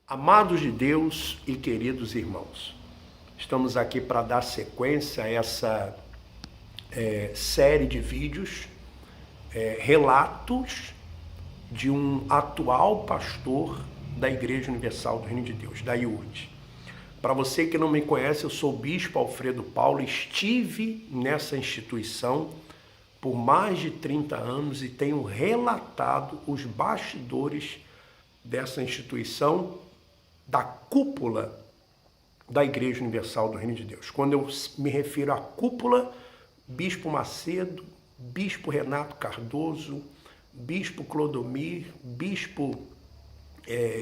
Amados de Deus e queridos irmãos, estamos aqui para dar sequência a essa série de vídeos, relatos de um atual pastor da Igreja Universal do Reino de Deus, da IURD. Para você que não me conhece, eu sou o Bispo Alfredo Paulo, estive nessa instituição por mais de 30 anos e tenho relatado os bastidores dessa instituição, da cúpula da Igreja Universal do Reino de Deus. Quando eu me refiro à cúpula, Bispo Macedo, Bispo Renato Cardoso, Bispo Clodomir, Bispo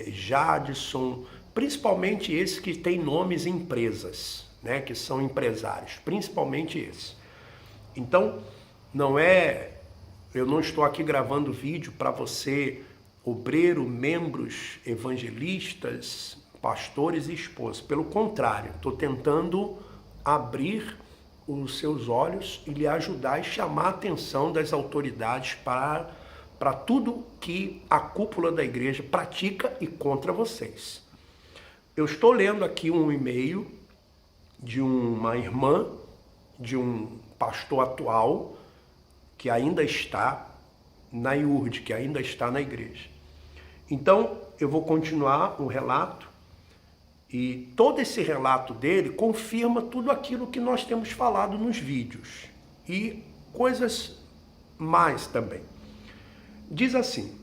Jadson, principalmente esses que têm nomes em empresas, né, que são empresários, principalmente esses. Então, eu não estou aqui gravando vídeo para você, obreiro, membros, evangelistas, pastores e esposas. Pelo contrário, estou tentando abrir os seus olhos e lhe ajudar e chamar a atenção das autoridades para tudo que a cúpula da igreja pratica e contra vocês. Eu estou lendo aqui um e-mail de uma irmã, de um pastor atual, que ainda está na IURD, que ainda está na igreja. Então, eu vou continuar o relato, e todo esse relato dele confirma tudo aquilo que nós temos falado nos vídeos, e coisas mais também. Diz assim,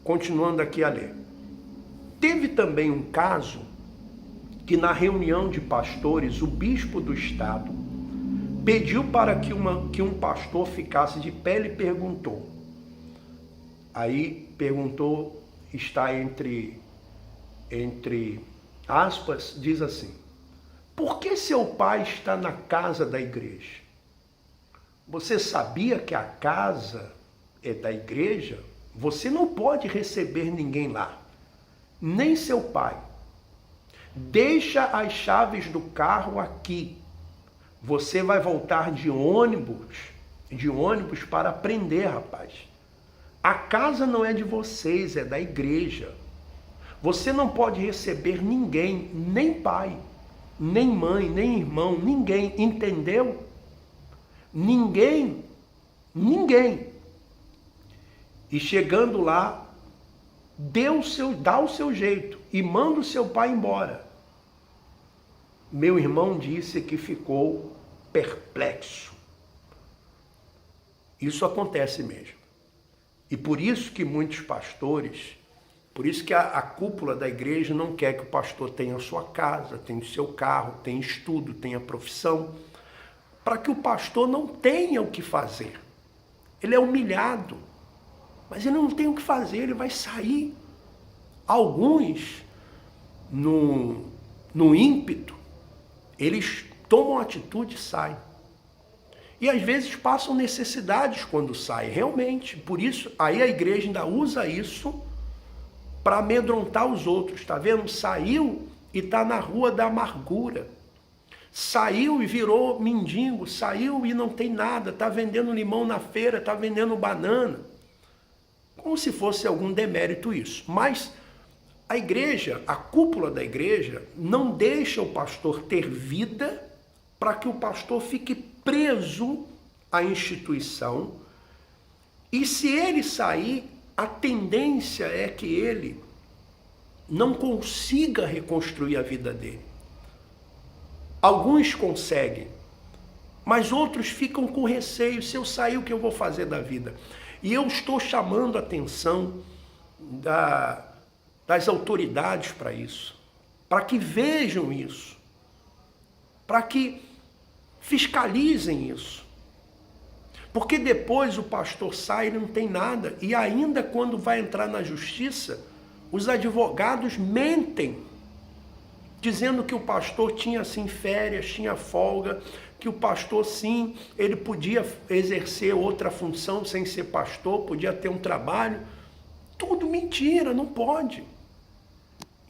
continuando aqui a ler: teve também um caso que na reunião de pastores, o bispo do estado pediu para que um pastor ficasse de pé e perguntou. Aí perguntou, está entre aspas, diz assim: por que seu pai está na casa da igreja? Você sabia que a casa é da igreja? Você não pode receber ninguém lá, nem seu pai. Deixa as chaves do carro aqui. Você vai voltar de ônibus para aprender, rapaz. A casa não é de vocês, é da igreja. Você não pode receber ninguém, nem pai, nem mãe, nem irmão, ninguém, entendeu? Ninguém. E chegando lá, dá o seu jeito e manda o seu pai embora. Meu irmão disse que ficou perplexo. Isso acontece mesmo. E por isso que muitos pastores, por isso que a cúpula da igreja não quer que o pastor tenha a sua casa, tenha o seu carro, tenha estudo, tenha profissão, para que o pastor não tenha o que fazer. Ele é humilhado, mas ele não tem o que fazer, ele vai sair. Alguns, no ímpeto, eles tomam atitude e saem. E às vezes passam necessidades quando saem, realmente. Por isso, aí a igreja ainda usa isso para amedrontar os outros, tá vendo? Saiu e está na rua da amargura. Saiu e virou mendigo, saiu e não tem nada, está vendendo limão na feira, está vendendo banana. Como se fosse algum demérito isso. Mas a igreja, a cúpula da igreja, não deixa o pastor ter vida para que o pastor fique preso à instituição. E se ele sair, a tendência é que ele não consiga reconstruir a vida dele. Alguns conseguem, mas outros ficam com receio. Se eu sair, o que eu vou fazer da vida? E eu estou chamando a atenção das autoridades para isso, para que vejam isso, para que fiscalizem isso. Porque depois o pastor sai e não tem nada, e ainda quando vai entrar na justiça, os advogados mentem, dizendo que o pastor tinha sim férias, tinha folga, que o pastor sim, ele podia exercer outra função sem ser pastor, podia ter um trabalho. Tudo mentira, não pode.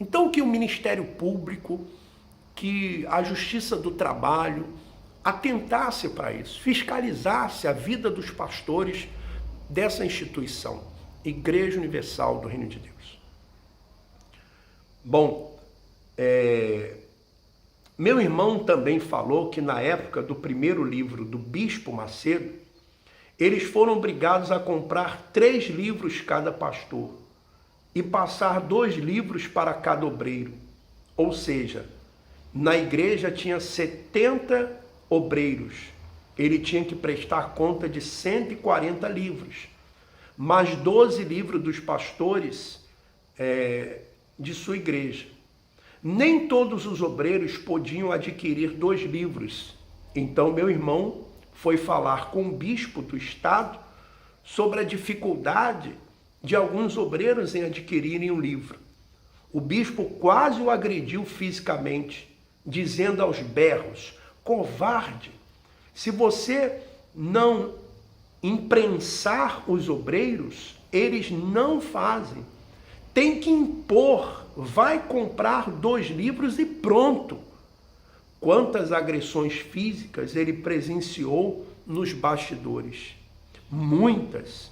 Então que o Ministério Público, que a Justiça do Trabalho atentasse para isso, fiscalizasse a vida dos pastores dessa instituição, Igreja Universal do Reino de Deus. Bom, Meu irmão também falou que na época do primeiro livro do Bispo Macedo, eles foram obrigados a comprar 3 livros cada pastor e passar 2 livros para cada obreiro. Ou seja, na igreja tinha 70 obreiros. Ele tinha que prestar conta de 140 livros, mais 12 livros dos pastores de sua igreja. Nem todos os obreiros podiam adquirir 2 livros. Então meu irmão foi falar com o bispo do estado sobre a dificuldade de alguns obreiros em adquirirem um livro. O bispo quase o agrediu fisicamente, dizendo aos berros: covarde, se você não imprensar os obreiros, eles não fazem. Tem que impor, vai comprar 2 livros e pronto. Quantas agressões físicas ele presenciou nos bastidores? Muitas.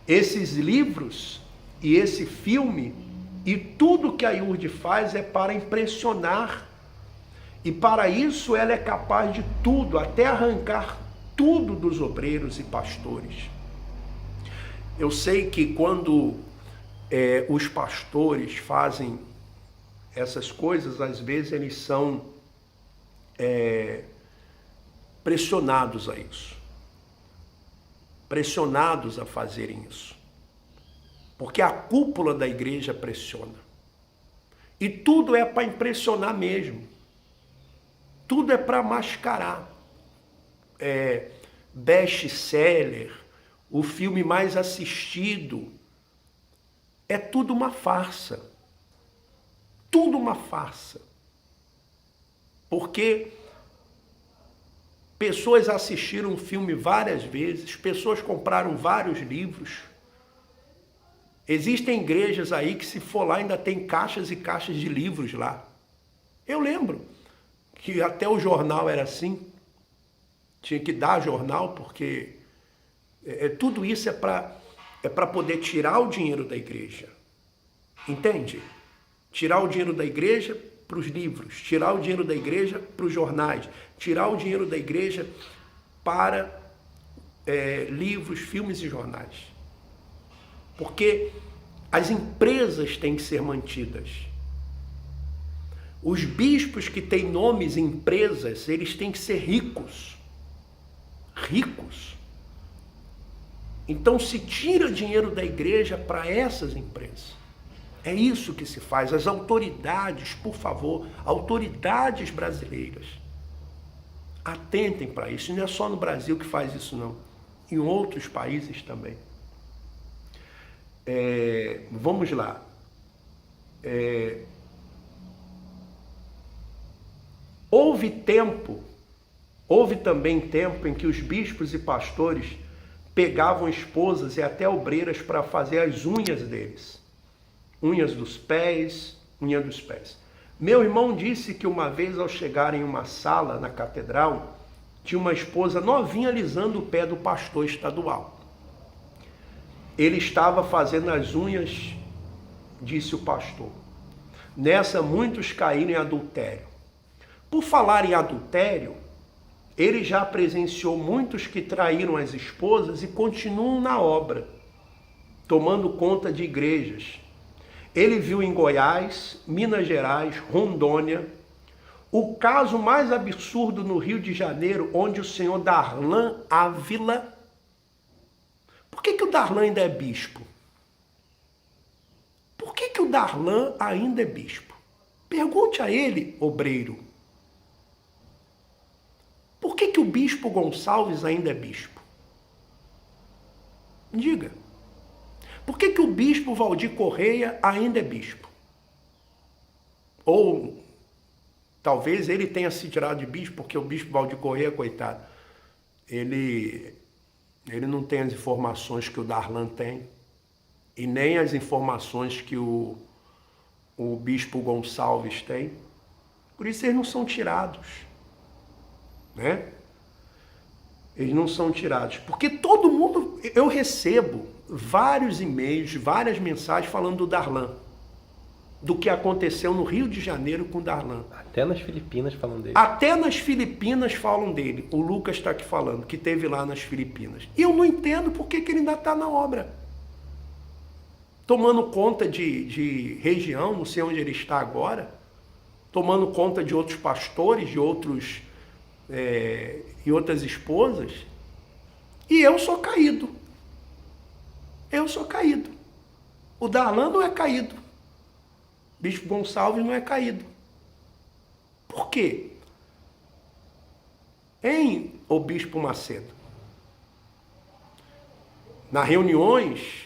Esses livros e esse filme e tudo que a IURD faz é para impressionar. E para isso ela é capaz de tudo, até arrancar tudo dos obreiros e pastores. Eu sei que quando os pastores fazem essas coisas, às vezes eles são pressionados a isso. Pressionados a fazerem isso. Porque a cúpula da igreja pressiona. E tudo é para impressionar mesmo. Tudo é para mascarar. Best-seller, o filme mais assistido, é tudo uma farsa. Tudo uma farsa. Porque pessoas assistiram o filme várias vezes, pessoas compraram vários livros. Existem igrejas aí que, se for lá, ainda tem caixas e caixas de livros lá. Eu lembro que até o jornal era assim. Tinha que dar jornal, porque tudo isso é para poder tirar o dinheiro da igreja. Entende? Tirar o dinheiro da igreja para os livros, tirar o dinheiro da igreja para os jornais, tirar o dinheiro da igreja para livros, filmes e jornais. Porque as empresas têm que ser mantidas. Os bispos que têm nomes em empresas, eles têm que ser ricos. Ricos. Então se tira dinheiro da igreja para essas empresas. É isso que se faz. As autoridades, por favor, autoridades brasileiras, atentem para isso. Não é só no Brasil que faz isso, não. Em outros países também. Vamos lá. Houve também tempo em que os bispos e pastores pegavam esposas e até obreiras para fazer as unhas deles. Unhas dos pés, unha dos pés. Meu irmão disse que uma vez, ao chegar em uma sala na catedral, tinha uma esposa novinha alisando o pé do pastor estadual. Ele estava fazendo as unhas, disse o pastor. Nessa, muitos caíram em adultério. Por falar em adultério, ele já presenciou muitos que traíram as esposas e continuam na obra, tomando conta de igrejas. Ele viu em Goiás, Minas Gerais, Rondônia, o caso mais absurdo no Rio de Janeiro, onde o senhor Darlan Ávila... Por que o Darlan ainda é bispo? Por que o Darlan ainda é bispo? Pergunte a ele, obreiro. Por que o bispo Gonçalves ainda é bispo? Diga. Por que o bispo Valdir Correia ainda é bispo? Ou talvez ele tenha se tirado de bispo, porque o bispo Valdir Correia, coitado, ele não tem as informações que o Darlan tem, e nem as informações que o bispo Gonçalves tem. Por isso eles não são tirados, né? Eles não são tirados. Porque todo mundo... Eu recebo vários e-mails, várias mensagens falando do Darlan. do que aconteceu no Rio de Janeiro com Darlan. Até nas Filipinas falam dele. Até nas Filipinas falam dele. O Lucas está aqui falando, que teve lá nas Filipinas. E eu não entendo por que ele ainda está na obra. Tomando conta de região, não sei onde ele está agora, tomando conta de outros pastores, de outros e outras esposas. E eu sou caído. Eu sou caído. O Darlan não é caído. Bispo Gonçalves não é caído. Por quê? O Bispo Macedo, nas reuniões,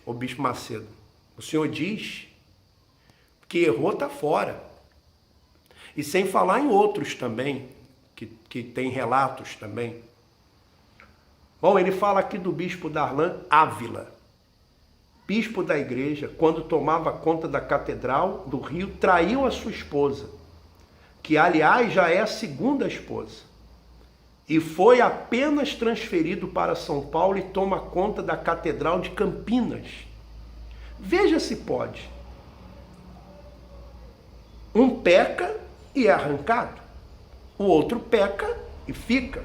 o Bispo Macedo, o senhor diz que errou, está fora. E sem falar em outros também, que tem relatos também. Bom, ele fala aqui do Bispo Darlan Ávila, bispo da igreja, quando tomava conta da Catedral do Rio, traiu a sua esposa, que aliás já é a segunda esposa, e foi apenas transferido para São Paulo e toma conta da Catedral de Campinas. Veja se pode. Um peca e é arrancado, o outro peca e fica.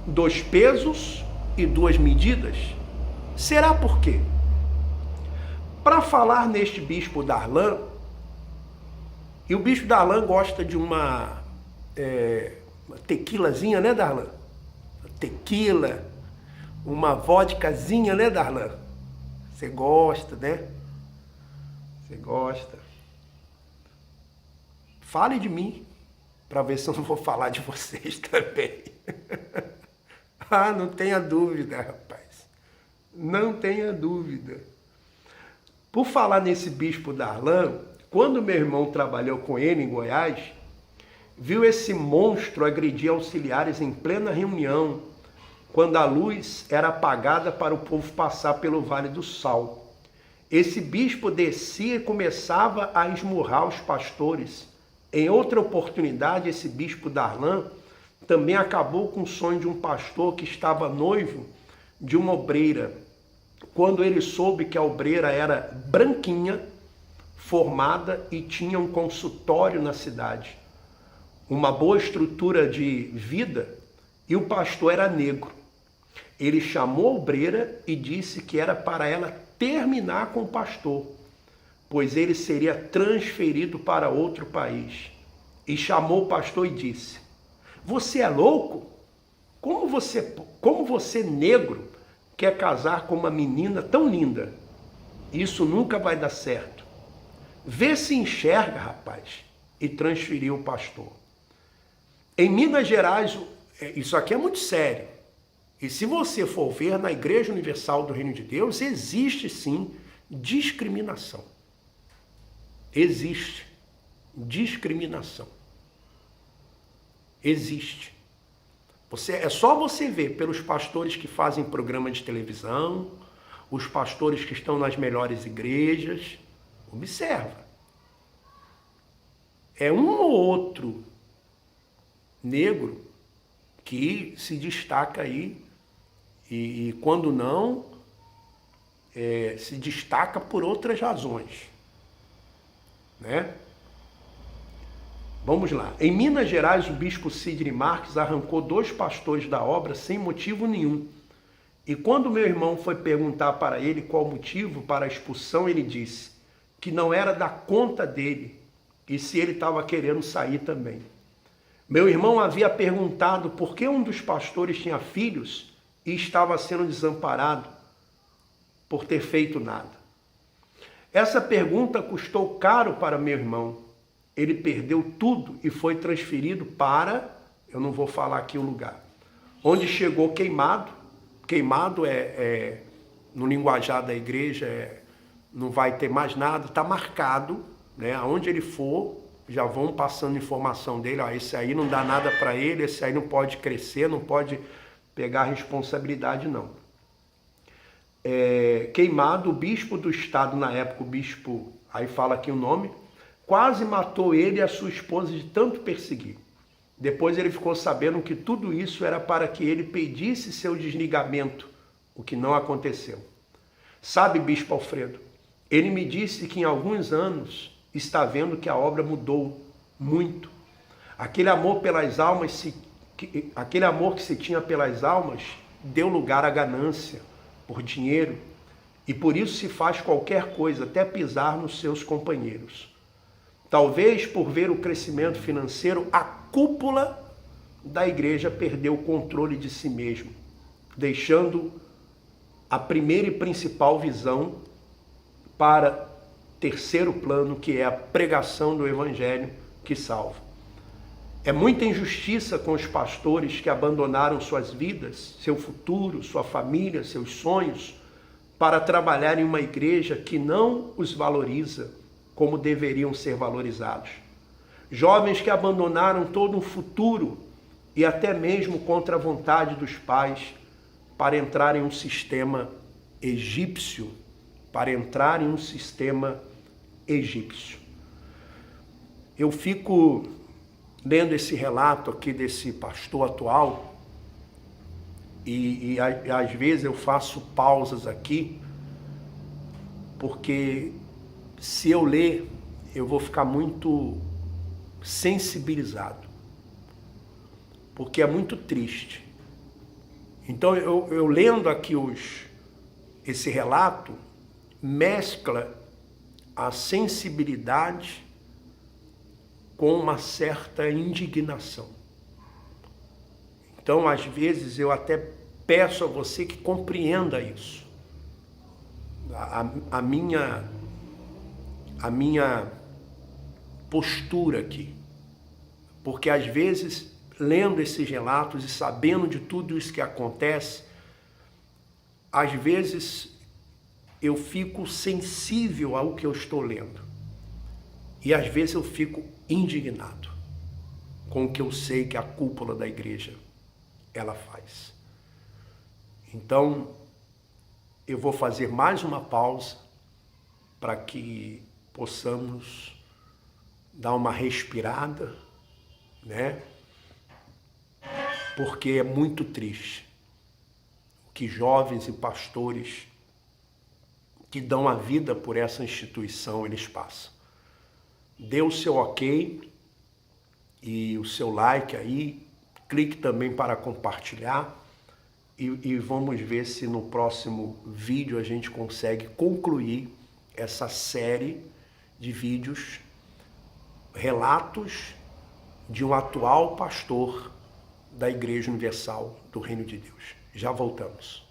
2 pesos e 2 medidas. Será por quê? Para falar neste Bispo Darlan, e o Bispo Darlan gosta de uma tequilazinha, né, Darlan? Tequila, uma vodkazinha, né, Darlan? Você gosta, né? Você gosta. Fale de mim, para ver se eu não vou falar de vocês também. Ah, não tenha dúvida, rapaz. Não tenha dúvida. Por falar nesse Bispo Darlan, quando meu irmão trabalhou com ele em Goiás, viu esse monstro agredir auxiliares em plena reunião, quando a luz era apagada para o povo passar pelo Vale do Sal. Esse bispo descia e começava a esmurrar os pastores. Em outra oportunidade, esse Bispo Darlan também acabou com o sonho de um pastor que estava noivo de uma obreira. Quando ele soube que a obreira era branquinha, formada e tinha um consultório na cidade, uma boa estrutura de vida, e o pastor era negro. Ele chamou a obreira e disse que era para ela terminar com o pastor, pois ele seria transferido para outro país. E chamou o pastor e disse: "Você é louco? Como você negro quer casar com uma menina tão linda? Isso nunca vai dar certo. Vê se enxerga, rapaz." E transferiu o pastor. Em Minas Gerais, isso aqui é muito sério. E se você for ver na Igreja Universal do Reino de Deus, existe sim discriminação. Existe discriminação. Existe. É só você ver pelos pastores que fazem programa de televisão, os pastores que estão nas melhores igrejas. Observa. É um ou outro negro que se destaca aí, e quando não, se destaca por outras razões, né? Vamos lá. Em Minas Gerais, o bispo Sidney Marques arrancou 2 pastores da obra sem motivo nenhum. E quando meu irmão foi perguntar para ele qual o motivo para a expulsão, ele disse que não era da conta dele e se ele estava querendo sair também. Meu irmão havia perguntado por que um dos pastores tinha filhos e estava sendo desamparado por ter feito nada. Essa pergunta custou caro para meu irmão. Ele perdeu tudo e foi transferido para, eu não vou falar aqui o lugar, onde chegou queimado. Queimado no linguajar da igreja, não vai ter mais nada, está marcado, né? Aonde ele for, já vão passando informação dele, esse aí não dá nada para ele, esse aí não pode crescer, não pode pegar responsabilidade não. Queimado, o bispo do estado na época, o bispo, aí fala aqui o nome, quase matou ele e a sua esposa de tanto perseguir. Depois ele ficou sabendo que tudo isso era para que ele pedisse seu desligamento, o que não aconteceu. Sabe, bispo Alfredo, Ele me disse que em alguns anos está vendo que a obra mudou muito. Aquele amor pelas almas, aquele amor que se tinha pelas almas, deu lugar à ganância por dinheiro, e por isso se faz qualquer coisa, até pisar nos seus companheiros. Talvez por ver o crescimento financeiro, a cúpula da igreja perdeu o controle de si mesmo, deixando a primeira e principal visão para terceiro plano, que é a pregação do evangelho que salva. É muita injustiça com os pastores que abandonaram suas vidas, seu futuro, sua família, seus sonhos, para trabalhar em uma igreja que não os valoriza como deveriam ser valorizados. Jovens que abandonaram todo um futuro e até mesmo contra a vontade dos pais para entrar em um sistema egípcio, Eu fico lendo esse relato aqui desse pastor atual e às vezes eu faço pausas aqui, porque se eu ler, eu vou ficar muito sensibilizado, porque é muito triste. Então eu lendo aqui esse relato, mescla a sensibilidade com uma certa indignação. Então, às vezes, eu até peço a você que compreenda isso. A minha postura aqui. Porque, às vezes, lendo esses relatos e sabendo de tudo isso que acontece, às vezes eu fico sensível ao que eu estou lendo. E às vezes eu fico indignado com o que eu sei que a cúpula da igreja ela faz. Então, eu vou fazer mais uma pausa para que possamos dar uma respirada, né? Porque é muito triste que jovens e pastores que dão a vida por essa instituição, eles passam. Dê o seu ok e o seu like aí, clique também para compartilhar e vamos ver se no próximo vídeo a gente consegue concluir essa série de vídeos, relatos de um atual pastor da Igreja Universal do Reino de Deus. Já voltamos.